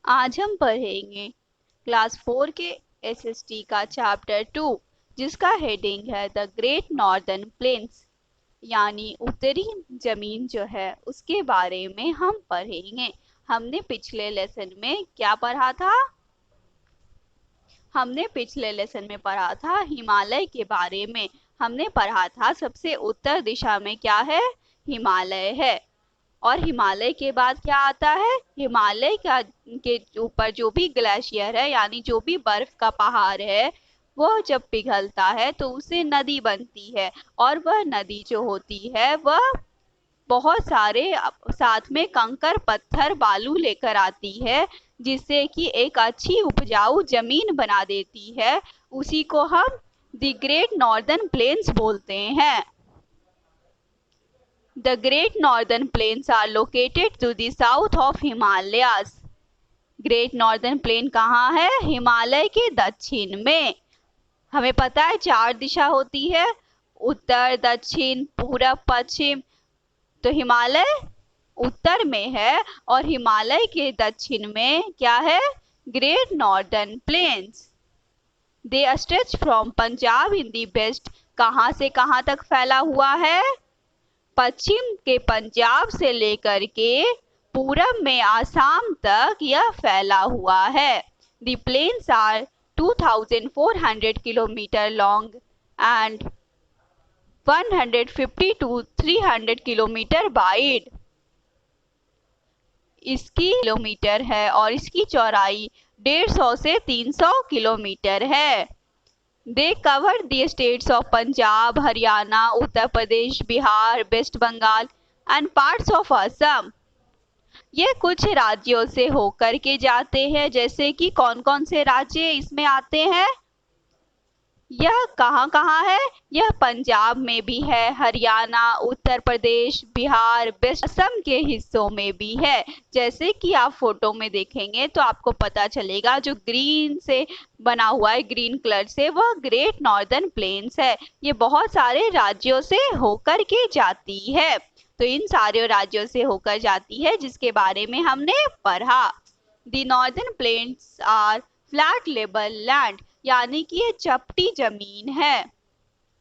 आज हम पढ़ेंगे क्लास 4 के एसएसटी का चैप्टर 2 जिसका हेडिंग है द ग्रेट नॉर्दर्न प्लेन्स यानी उत्तरी जमीन जो है उसके बारे में हम पढ़ेंगे। हमने पिछले लेसन में क्या पढ़ा था? हमने पिछले लेसन में पढ़ा था हिमालय के बारे में। हमने पढ़ा था सबसे उत्तर दिशा में क्या है? हिमालय है। और हिमालय के बाद क्या आता है? हिमालय का के ऊपर जो भी ग्लेशियर है यानी जो भी बर्फ का पहाड़ है वह जब पिघलता है तो उससे नदी बनती है। और वह नदी जो होती है वह बहुत सारे साथ में कंकर पत्थर बालू लेकर आती है जिससे कि एक अच्छी उपजाऊ जमीन बना देती है। उसी को हम द ग्रेट नॉर्दर्न प्लेन्स बोलते हैं। The Great Northern Plains are located to the south of Himalayas. Great northern plain कहाँ है? हिमालय के दक्षिण में। हमें पता है 4 दिशा होती है, उत्तर, दक्षिण, पूरब, पश्चिम। तो हिमालय उत्तर में है और हिमालय के दक्षिण में क्या है? Great northern plains. They stretch from Punjab in the west. कहाँ से कहाँ तक फैला हुआ है? पश्चिम के पंजाब से लेकर के पूरब में आसाम तक यह फैला हुआ है। The plains are 2,400 kilometre long and 150 to 300 kilometre wide. इसकी किलोमीटर है और इसकी चौड़ाई 150 से 300 किलोमीटर है। They covered the states of Punjab, Haryana, Uttar Pradesh, Bihar, West Bengal and parts of Assam. ये कुछ राज्यों से होकर के जाते हैं, जैसे कि कौन कौन से राज्य इसमें आते हैं? यह कहाँ कहाँ है? यह पंजाब में भी है, हरियाणा, उत्तर प्रदेश, बिहार, वेस्ट असम के हिस्सों में भी है। जैसे कि आप फोटो में देखेंगे तो आपको पता चलेगा जो ग्रीन से बना हुआ है, ग्रीन कलर से, वह ग्रेट नॉर्दर्न प्लेन्स है। ये बहुत सारे राज्यों से होकर के जाती है। तो इन सारे राज्यों से होकर जाती है जिसके बारे में हमने पढ़ा। The northern plains are flat level land यानी कि ये चपटी जमीन है।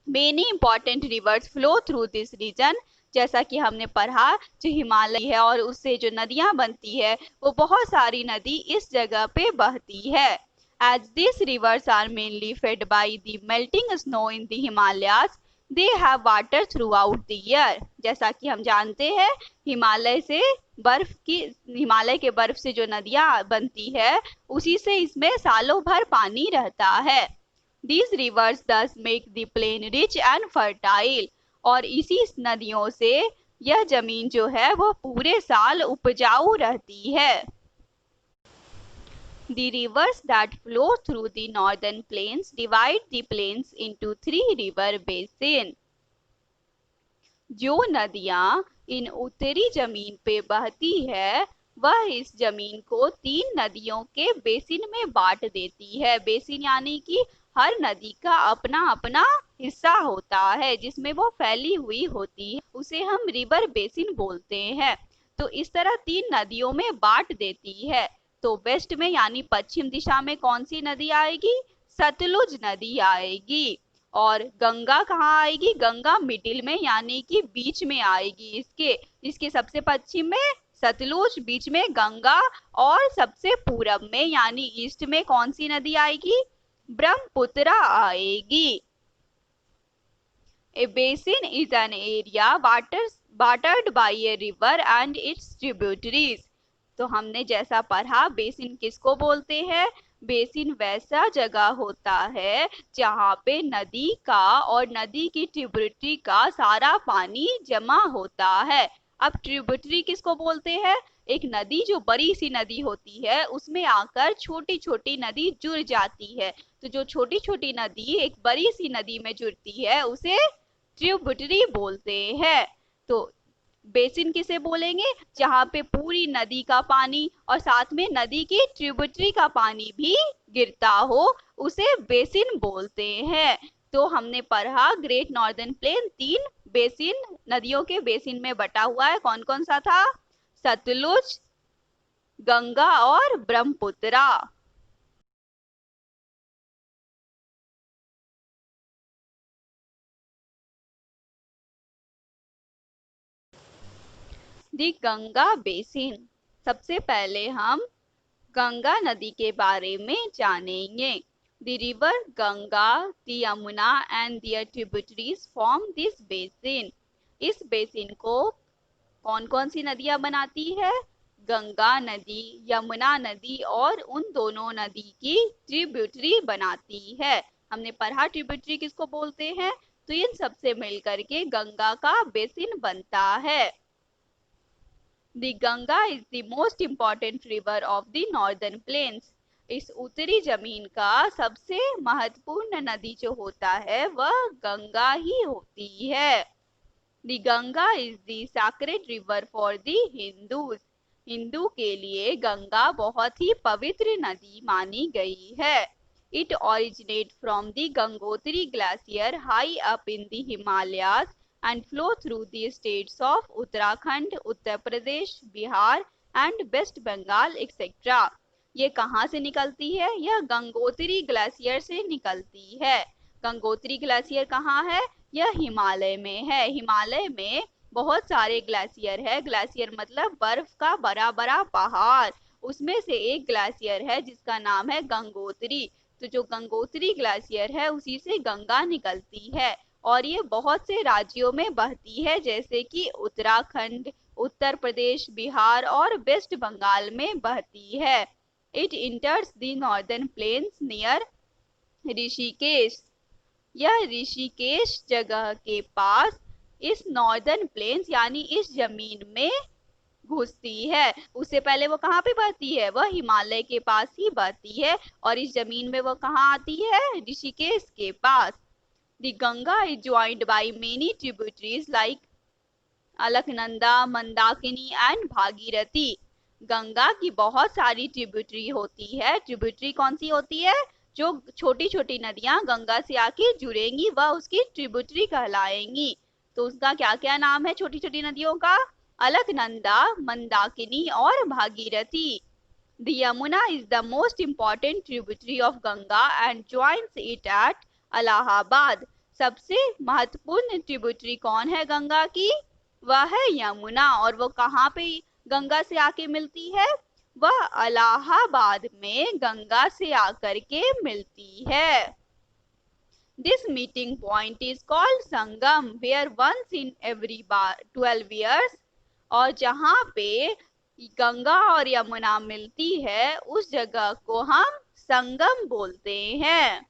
Many important rivers flow through this region. जैसा कि हमने पढ़ा जो हिमालय है और उससे जो नदियां बनती है वो बहुत सारी नदी इस जगह पे बहती है। As these rivers are mainly fed by the melting snow in the Himalayas, they have water throughout the year. जैसा कि हम जानते हैं हिमालय के बर्फ से जो नदियां बनती है उसी से इसमें सालों भर पानी रहता है। These rivers thus make the plain rich and fertile. और इसी नदियों से यह जमीन जो है वो पूरे साल उपजाऊ रहती है। The rivers that flow through the northern plains divide the plains into 3 river basins. जो नदियां इन उत्तरी जमीन पे बहती है वह इस जमीन को 3 नदियों के बेसिन में बांट देती है। बेसिन यानी कि हर नदी का अपना अपना हिस्सा होता है जिसमें वो फैली हुई होती है, उसे हम रिवर बेसिन बोलते हैं। तो इस तरह 3 नदियों में बांट देती है। तो वेस्ट में यानी पश्चिम दिशा में कौन सी नदी आएगी? सतलुज नदी आएगी। और गंगा कहाँ आएगी? गंगा मिडिल में यानी कि बीच में आएगी। इसके सबसे पश्चिम में सतलुज, बीच में गंगा और सबसे पूरब में यानी ईस्ट में कौन सी नदी आएगी? ब्रह्मपुत्र आएगी। A basin is an area watered by a river and its tributaries. तो हमने जैसा पढ़ा बेसिन किसको बोलते हैं? बेसिन वैसा जगह होता है जहाँ पे नदी का और नदी की ट्रिब्यूटरी का सारा पानी जमा होता है। अब ट्रिब्यूटरी किसको बोलते हैं? एक नदी जो बड़ी सी नदी होती है उसमें आकर छोटी छोटी नदी जुड़ जाती है। तो जो छोटी छोटी नदी एक बड़ी सी नदी में जुड़ती है उसे ट्रिब्यूटरी बोलते हैं। तो बेसिन किसे बोलेंगे? जहाँ पे पूरी नदी का पानी और साथ में नदी की ट्रिब्यूटरी का पानी भी गिरता हो उसे बेसिन बोलते हैं। तो हमने पढ़ा ग्रेट नॉर्दर्न प्लेन 3 बेसिन नदियों के बेसिन में बटा हुआ है। कौन कौन सा था? सतलुज, गंगा और ब्रह्मपुत्रा। दी गंगा बेसिन। सबसे पहले हम गंगा नदी के बारे में जानेंगे। The river Ganga, the Yamuna and their tributaries form this basin. इस बेसिन को कौन कौन सी नदियां बनाती है? गंगा नदी, यमुना नदी और उन दोनों नदी की ट्रिब्यूटरी बनाती है। हमने पढ़ा ट्रिब्यूटरी किसको बोलते हैं, तो इन सबसे मिलकर के गंगा का बेसिन बनता है। The Ganga is the most important river of the northern plains. इस उत्तरी जमीन का सबसे महत्वपूर्ण नदी जो होता है वह गंगा ही होती है। The Ganga is the sacred river for the Hindus. Hindu के लिए गंगा बहुत ही पवित्र नदी मानी गई है। It originates from the Gangotri glacier high up in the Himalayas and flow through the states of Uttarakhand, Uttar Pradesh, Bihar and West Bengal etc. ये कहाँ से निकलती है? यह गंगोत्री ग्लेशियर से निकलती है। गंगोत्री ग्लेशियर कहाँ है? यह हिमालय में है। हिमालय में बहुत सारे ग्लेशियर है। ग्लेशियर मतलब बर्फ का बड़ा बड़ा पहाड़। उसमें से एक ग्लेशियर है जिसका नाम है गंगोत्री। तो जो गंगोत्री ग्लेशियर है उसी से गंगा निकलती है और ये बहुत से राज्यों में बहती है, जैसे कि उत्तराखंड, उत्तर प्रदेश, बिहार और वेस्ट बंगाल में बहती है। It इंटर्स the northern planes near Rishikesh. यह ऋषिकेश जगह के पास इस नॉर्दर्न प्लेन्स यानी इस जमीन में घुसती है। उससे पहले वो कहाँ पे बहती है? वह हिमालय के पास ही बहती है और इस जमीन में वो कहाँ आती है? ऋषिकेश के पास। The Ganga is joined by many tributaries like Alaknanda, Mandakini and Bhagirathi. Ganga की बहुत सारी ट्रिब्यूटरी होती है। ट्रिब्यूटरी कौन सी होती है? जो छोटी छोटी नदियां गंगा से आके जुड़ेंगी वह उसकी ट्रिब्यूटरी कहलाएंगी। तो उसका क्या क्या नाम है छोटी छोटी नदियों का? अलकनंदा, मंदाकिनी और Bhagirathi. The Yamuna is the most important tributary of Ganga and joins it at Allahabad. सबसे महत्वपूर्ण ट्रिब्यूटरी कौन है गंगा की? वह है यमुना। और वो कहाँ पे गंगा से आके मिलती है? वह इलाहाबाद में गंगा से आकर के मिलती है। This meeting point is called Sangam, where once in every 12 years, और जहाँ पे गंगा और यमुना मिलती है उस जगह को हम संगम बोलते हैं।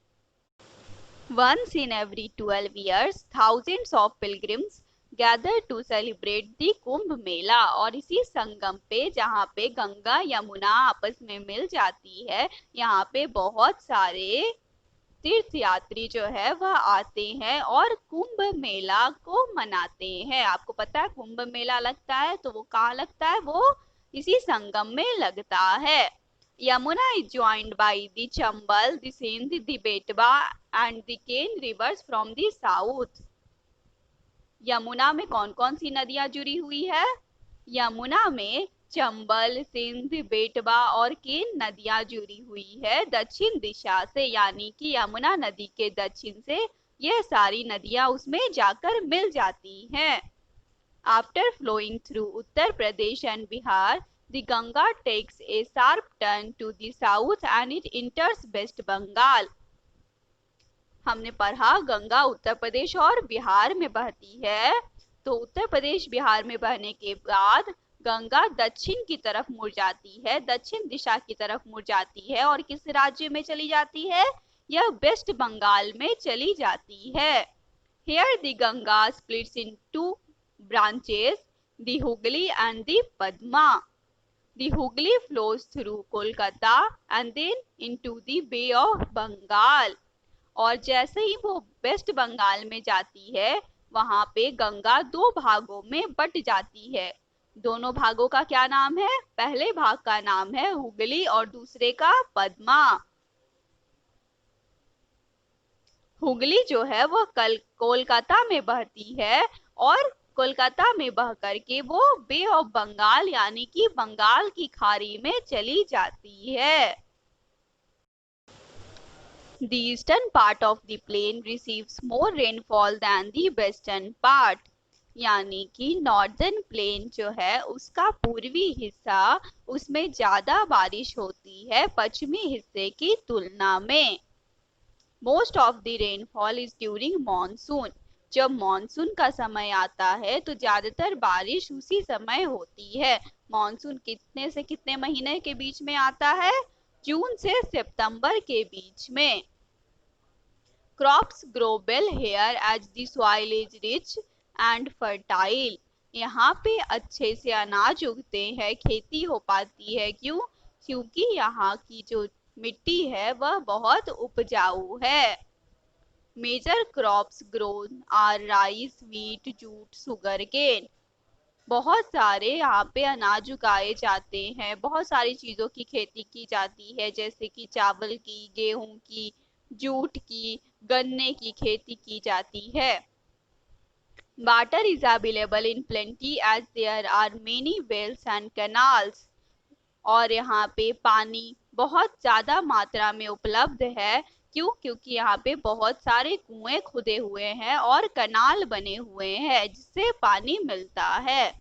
Once in every 12 years, thousands of pilgrims gather to celebrate the Kumbh Mela. और इसी संगम पे जहाँ पे गंगा यमुना आपस में मिल जाती है, यहाँ पे बहुत सारे तीर्थ यात्री जो है वह आते हैं और कुंभ मेला को मनाते हैं। आपको पता है कुंभ मेला लगता है तो वो कहाँ लगता है? वो इसी संगम में लगता है। Yamuna is joined by the Chambal, the Sindh, the Betwa and the Ken rivers from the south. Yamuna में कौन कौन सी नदियां जुड़ी हुई है? यमुना में चंबल, सिंध, बेतवा और केन नदियां जुड़ी हुई है दक्षिण दिशा से, यानी कि यमुना नदी के दक्षिण से यह सारी नदियां उसमें जाकर मिल जाती हैं। After flowing through Uttar Pradesh and Bihar, the Ganga takes a sharp turn to the south and it enters West Bengal. हमने पढ़ा गंगा उत्तर प्रदेश और बिहार में बहती है। तो उत्तर प्रदेश बिहार में बहने के बाद गंगा दक्षिण की तरफ मुड़ जाती है, दक्षिण दिशा की तरफ मुड़ जाती है और किस राज्य में चली जाती है? यह वेस्ट बंगाल में चली जाती है। Here the Ganga splits into branches, the Hooghly and the Padma. The Hooghly flows through Kolkata and then into the Bay of Bengal. और जैसे ही वो वेस्ट बंगाल में जाती है वहां पे गंगा दो भागों में बट जाती है। दोनों भागों का क्या नाम है? पहले भाग का नाम है हुगली और दूसरे का पद्मा। हुगली जो है वो कल कोलकाता में बहती है और कोलकाता में बह करके वो बे ऑफ बंगाल यानी कि बंगाल की खाड़ी में चली जाती है। The eastern part of the plain receives more rainfall than the western part. यानी कि नॉर्दर्न प्लेन जो है उसका पूर्वी हिस्सा उसमें ज्यादा बारिश होती है पश्चिमी हिस्से की तुलना में। Most of the rainfall is during monsoon. जब मॉनसून का समय आता है तो ज्यादातर बारिश उसी समय होती है। मॉनसून कितने से कितने महीने के बीच में आता है? जून से सितंबर के बीच में। Crops grow well here as the soil is rich and fertile. यहाँ पे अच्छे से अनाज उगते हैं, खेती हो पाती है। क्यों? क्योंकि यहाँ की जो मिट्टी है वह बहुत उपजाऊ है। Major crops grown are rice, wheat, jute, sugarcane. बहुत सारे यहाँ पे अनाज उगाए जाते हैं, बहुत सारी चीजों की खेती की जाती है जैसे कि चावल की, गेहूं की, जूट की, गन्ने की खेती की जाती है। Water is available in plenty as there are many wells and canals. और यहाँ पे पानी बहुत ज्यादा मात्रा में उपलब्ध है। क्यों? क्योंकि यहाँ पे बहुत सारे कुएं खुदे हुए हैं और कनाल बने हुए हैं जिससे पानी मिलता है।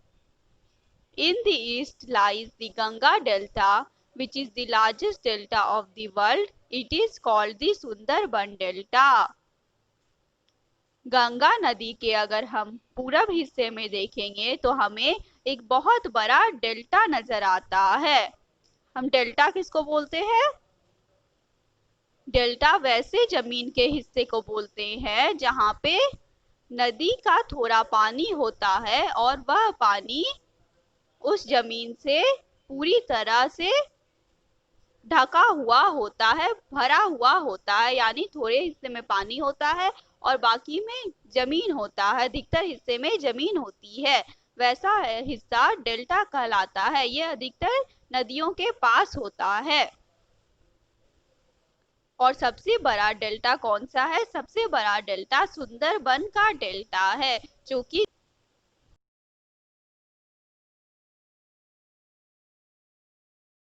In the east lies the Ganga Delta, which is the largest delta of the world. It is called the Sundarban Delta. Ganga नदी के अगर हम पूरब हिस्से में देखेंगे तो हमें एक बहुत बड़ा डेल्टा नजर आता है। हम डेल्टा किसको बोलते हैं? डेल्टा वैसे जमीन के हिस्से को बोलते हैं जहाँ पे नदी का थोड़ा पानी होता है और वह पानी उस जमीन से पूरी तरह से ढका हुआ होता है, भरा हुआ होता है। यानी थोड़े हिस्से में पानी होता है और बाकी में जमीन होता है, अधिकतर हिस्से में जमीन होती है। वैसा हिस्सा डेल्टा कहलाता है। यह अधिकतर नदियों के पास होता है। और सबसे बड़ा डेल्टा कौन सा है? सबसे बड़ा डेल्टा सुंदरबन का डेल्टा है जो कि